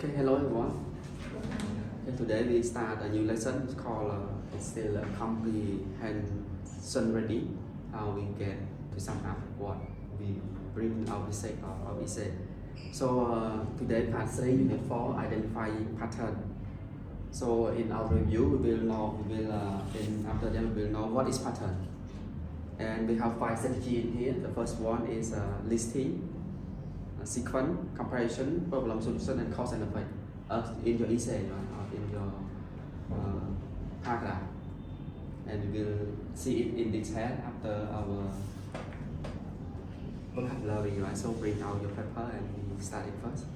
Okay, hello everyone. Okay, today we start a new lesson. It's called it's still a comprehension ready. How we get to sum up what we bring our essay or our essay. So today part 3 unit 4 identify pattern. So in our review we will know after that we will know what is pattern. And we have 5 strategies in here. The first one is listing, sequence, comparison, problem solution, and cause and effect in your essay, right? Or in your paragraph. And we will see it in detail after our vocabulary, right? So bring out your paper and we start it first.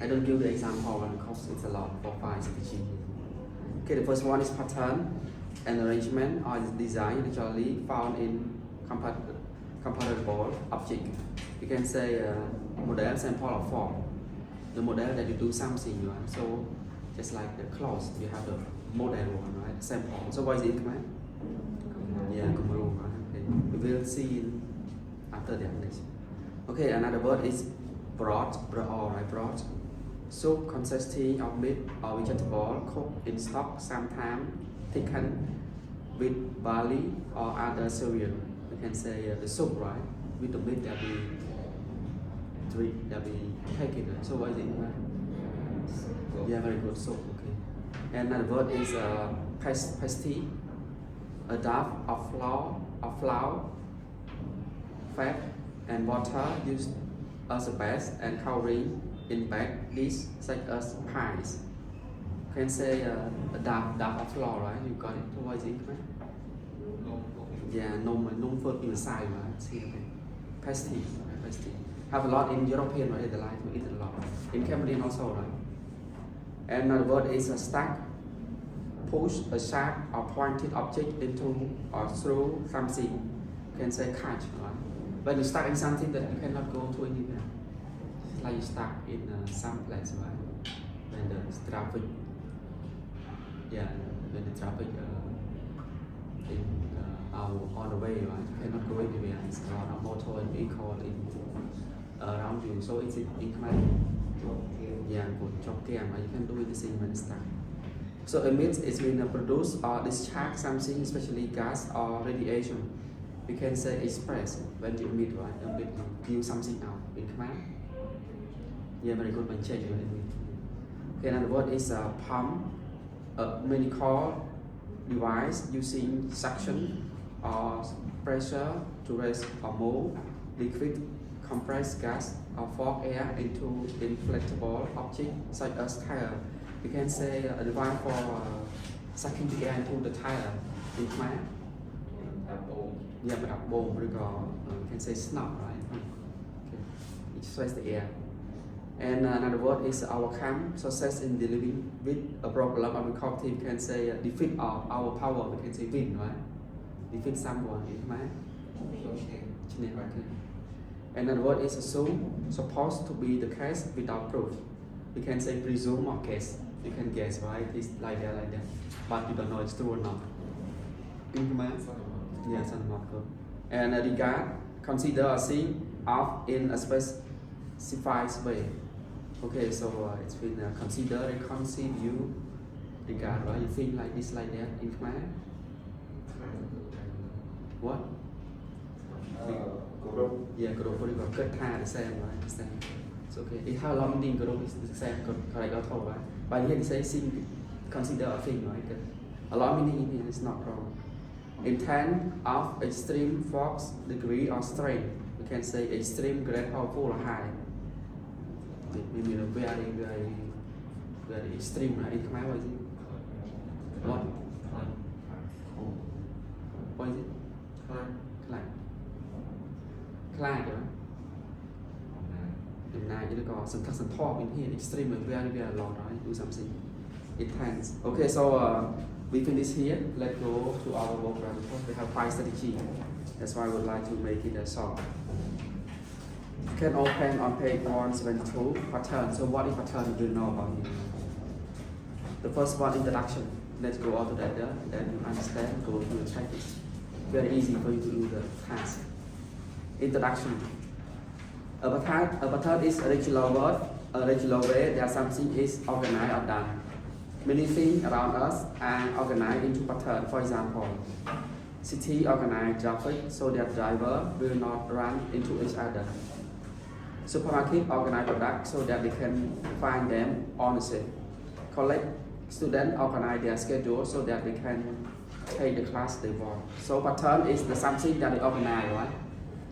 I don't give the example because it's a lot for 5 strategies. Okay, the first one is pattern and arrangement or design usually found in comparable object. You can say model, sample, or form. The model that you do something, right? So just like the clothes, you have the model one, right? Sample. So what is it, man? Yeah, kumru, right? Okay. We will see after the explanation. Okay, another word is broth, right? Broth. Soup consisting of meat or vegetable cooked in stock, sometimes thickened with barley or other cereal. We can say the soup, right? With the meat that we take it. So what is it, right? Yeah, very good soup. Okay. And another word is pasty, a dough of flour, fat, and water used as a base and covering in baked dish such as pies. You can say a dough of flour, right? You got it. So what is it, right? Yeah, num food inside, right? See, okay. Pasty. Have a lot in European, right? The life we eat a lot. In Cambodian also, right? And another word is a stack. Push a sharp or pointed object into or through something. You can say catch, right? When you stuck in something that you cannot go to anywhere. It's like you stuck in some place, right? When the traffic, when the traffic on the way, right? You cannot go anywhere. It's a lot of motor and vehicle around you. So it's in command. Yeah, good job, right? You can do anything when it's stuck. So emit is when produce or discharge something, especially gas or radiation. We can say express when you emit, right? Emit, you give something out in command. Yeah, very good when change, right? Okay, another word is pump, a mechanical device using suction or pressure to raise or move liquid, compressed gas, or force air into inflatable object such as tire. You can say a device for sucking the air into the tire in command. Yeah, but up bowl, you can say snap, right? Okay. It stretches the air. And another word is overcome, success in dealing with a problem or difficulty. You can say defeat our power. We can say win, right? Defeat someone in command. Okay. And another word is assume, supposed to be the case without proof. You can say presume or guess. You can guess, right? It's like that, but you don't know it's true or not. In command? Yes, and not good. And regard, consider a thing of in a specified way. Okay, so it's been consider, conceive, you, regard, right? You think like this, like that in command? What? Yeah, group, good time, the same, right? The same. It's okay. It's how long meaning group is the same, correct or told, right? But here it says think, consider a thing, right? A lot meaning in here is not wrong. Intent of extreme force, degree, or strength. We can say extreme, great, powerful, or high. Maybe very extreme, right? In command, what is it? What? What is it? Climb, right? And now you got some talk in here, extreme, very long, right? Do something intense. Okay, so we finish here. Let's go to our vocabulary. We have 5 strategies. That's why I would like to make it a short. You can open on page 172, pattern. So what is pattern? You know about it. The first one, introduction. Let's go on to that, then you understand, go to the practice. Very easy for you to do the task. Introduction. A pattern is a regular word a regular way that something is organized or done. Many things around us are organized into pattern. For example, city organize traffic so that driver will not run into each other. Supermarket organize products so that they can find them on the shelf. College students organize their schedule so that they can take the class they want. So pattern is the something that they organize, right?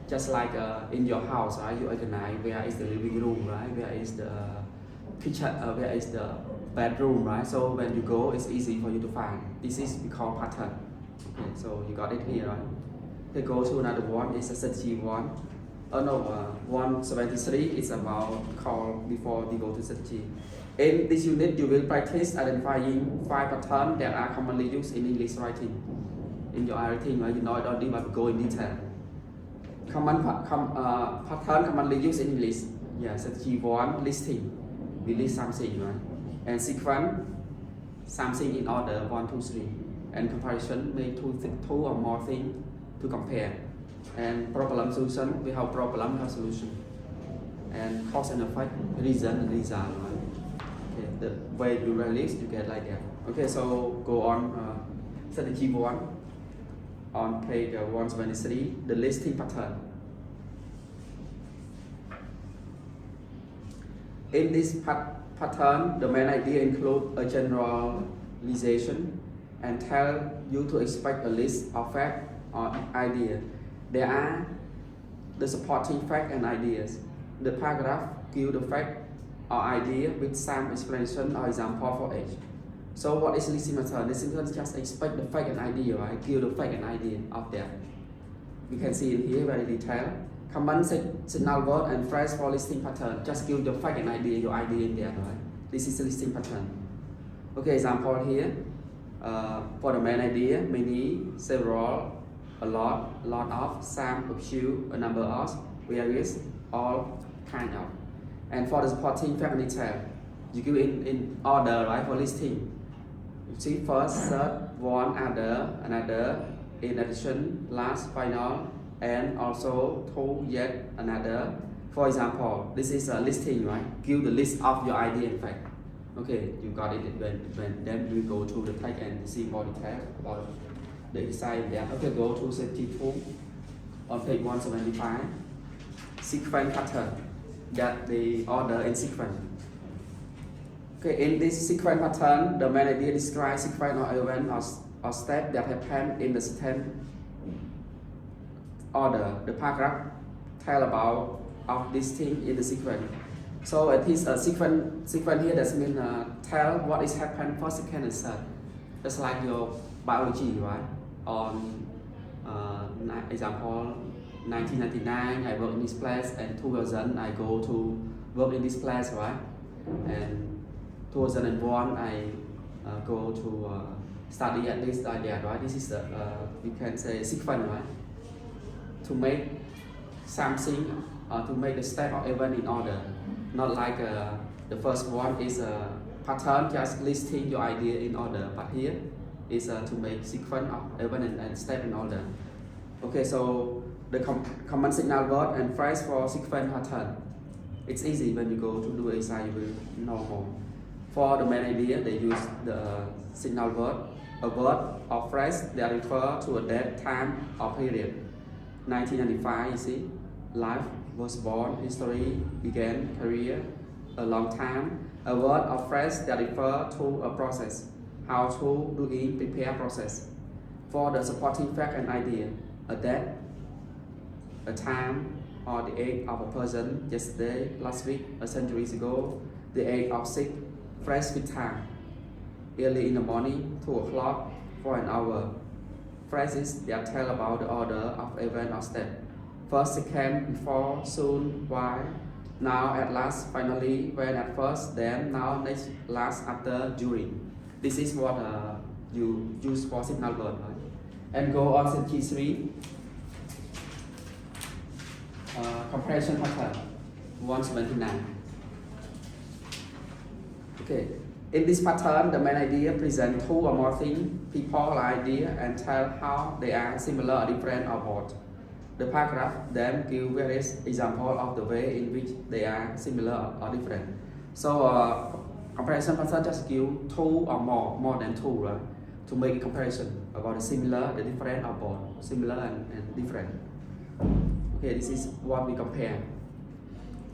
Just like in your house, right? You organize where is the living room, right? Where is the kitchen, where is the bedroom, right? So when you go, it's easy for you to find. This is we call pattern. Okay, so you got it here, right? Okay, go to another one. It's a strategy one. Oh no, 173 is about call before we go to strategy. In this unit, you will practice identifying 5 patterns that are commonly used in English writing. In your writing, right? You know, I don't need to go in detail. Pattern commonly used in English. Yeah, strategy 1, listing. We list something, right? And sequence, something in order 1, 2, 3. And comparison, make two or more things to compare. And problem solution, we have problem, we have solution. And cause and effect, reason and result, right? Okay, the way you write list, you get like that. Okay, so go on strategy 1 on page 173, the listing pattern. In this pattern, the main idea includes a generalization and tell you to expect a list of facts or idea. There are the supporting facts and ideas. The paragraph gives the fact or idea with some explanation or example for each. So what is listing pattern? Listing pattern just expect the fact and idea, right? Give the fact and idea of that. We can see in here very detailed. Common signal word and phrase for listing pattern. Just give the fact and idea, your idea in there, right? This is the listing pattern. Okay, example here. For the main idea, many, several, a lot of, some, a few, a number of, various, all kind of. And for the supporting fact and detail, you give in order, right, for listing. You see first, third, one, other, another, in addition, last, final, and also two, yet another. For example, this is a listing, right? Give the list of your idea and fact. Okay, you got it. When then we go to the text and see more detail about the inside there. Okay, go to safety tool on page 175. Sequence pattern that they order in sequence. Okay, in this sequence pattern, the main idea describes sequence or event or step that happen in the certain order. The paragraph tell about of this thing in the sequence. So it is a sequence here that means tell what is happened first, second, and third. Just like your biology, right? On example, 1999 I work in this place, and 2000 I go to work in this place, right? And 2001 I go to study at this like that, right? This is the we can say sequence, right? To make something to make the step or event in order. Not like the first one is a pattern just listing your idea in order, but here is to make sequence of event and step in order. Okay, so the common signal word and phrase for sequence pattern. It's easy when you go to do exercise, you will know more. For the main idea, they use the signal word, a word or phrase that refer to a date, time, or period. 1995, you see, life was born, history began, career, a long time. A word or phrase that refer to a process, how to doing, prepare process. For the supporting fact and idea, a date, a time, or the age of a person, yesterday, last week, a century ago, the age of sick, fresh with time, early in the morning, 2 o'clock, for an hour. Phrases that tell about the order of event or step. First, second, before, soon, why, now, at last, finally, when, at first, then, now, next, last, after, during. This is what you use for signal word, right? And go on to G3. Comprehension pattern 179. Okay, in this pattern, the main idea present 2 or more things, people or idea, and tell how they are similar or different or both. The paragraph then give various examples of the way in which they are similar or different. So comparison pattern just give two or more than two, right? To make a comparison about the similar, the different, or both similar and different. Okay, this is what we compare.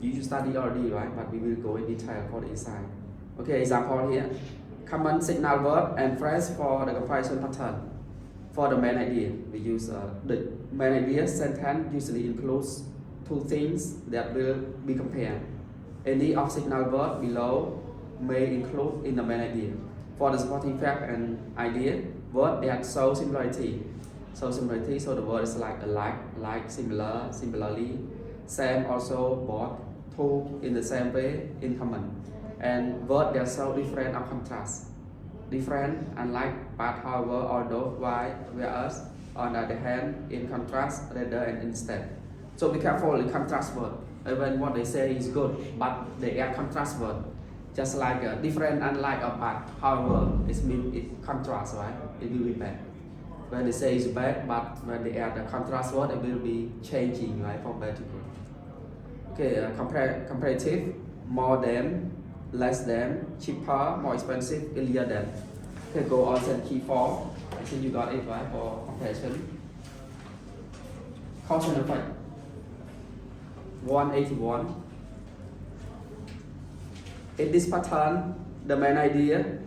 You study already, right? But we will go in detail for the inside. Okay, example here. Common signal verb and phrase for the comparison pattern. For the main idea, we use the main idea sentence usually includes two things that will be compared. Any of signal verb below may include in the main idea. For the supporting fact and idea, word that show similarity. So similarity, so the word is like, similar, similarly, same, also, both, two, in the same way, in common. And word that show different or contrast. Different, unlike, but however, although, why, whereas, on the other hand, in contrast, rather, and instead. So be careful in contrast word. Even what they say is good, but they add contrast word. Just like different, unlike, or but, however, it means it contrasts, right? It will be bad. When they say it's bad, but when they add the contrast word, it will be changing, right, from bad to good. Okay, comparative, more than, less than, cheaper, more expensive, earlier than. Okay, go on to key 4. I think you got it, right, for comparison. Cause and effect. 181. In this pattern, the main idea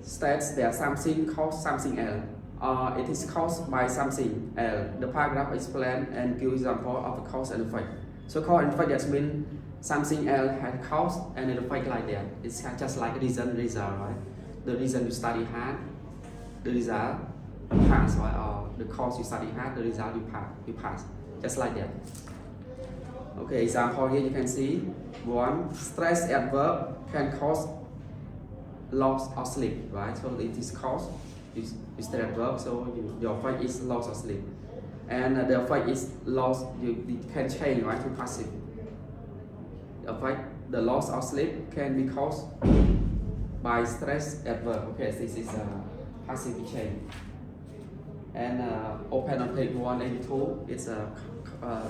states that something causes something else, or it is caused by something else. The paragraph explains and gives example of the cause and effect. So cause and effect that means something else has caused and an effect like that. It's just like reason, result, right? The reason you study hard, the result you pass, right? Or the cause you study hard, the result you pass. Just like that. Okay, example here you can see. 1. Stress at work can cause loss of sleep, right? So it is caused, you stay at work, so your effect is loss of sleep. And the effect is loss, you can change, right, to passive. The effect, the loss of sleep can be caused by stress at work. Okay, this is a passive change. And open on page 182, it's a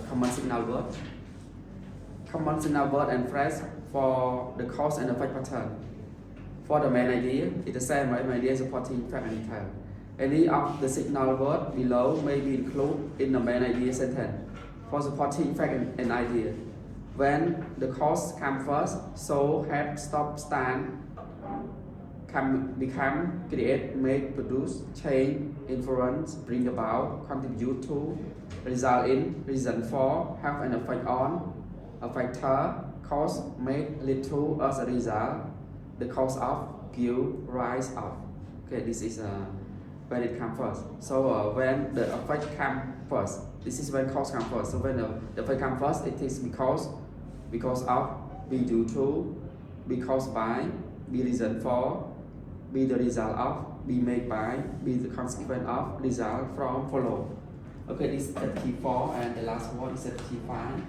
common signal word. Common signal word and phrase for the cause and effect pattern. For the main idea, it's the same, right? Main idea supporting fact and detail. Any of the signal word below may be included in the main idea sentence. For supporting fact and idea, when the cause comes first, so, have, stop, stand, become, create, make, produce, change, influence, bring about, contribute to, result in, reason for, have an effect on, a factor, cause, make, lead to, as a result, the cause of, give, rise of. Okay, this is when it comes first. So when the effect comes first, this is when cause comes first. So when the effect comes first, it is because of, be due to, be caused by, be reason for, be the result of, be made by, be the consequence of, result from, follow. Okay, this is at key 4 and the last one is at key 5.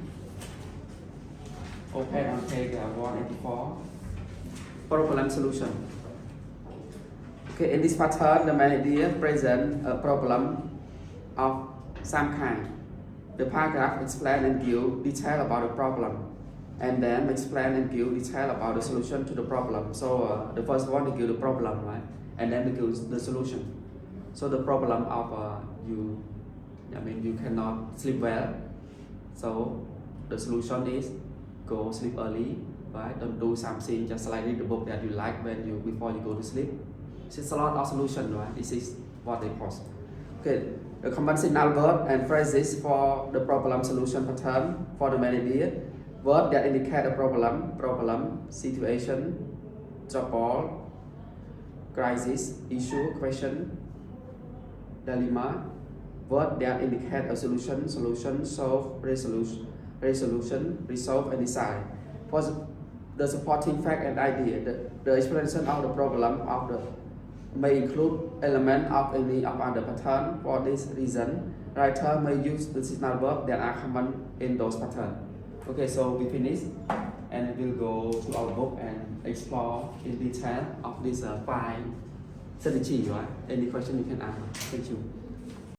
Open on page 184. Problem solution. Okay, in this pattern, the main idea presents a problem of some kind. The paragraph explains and gives detail about the problem, and then explain and give detail about the solution to the problem. So the first one to give the problem, right, and then to give the solution. So the problem of you cannot sleep well. So the solution is go sleep early, right? Don't do something just like read the book that you like before you go to sleep. It's a lot of solution, right? This is what they post. Okay, the common signal verb and phrases for the problem solution pattern for the main idea. Verb that indicate a problem, situation, trouble, crisis, issue, question, dilemma. Verb that indicate a solution, solve, resolution, resolve, and decide. For the supporting fact and idea, the explanation of the problem may include elements of any of other pattern. For this reason, writer may use the signal verbs that are common in those patterns. Okay, so we finish and we'll go to our book and explore in detail of this 5 strategy, right? Any question you can ask. Thank you.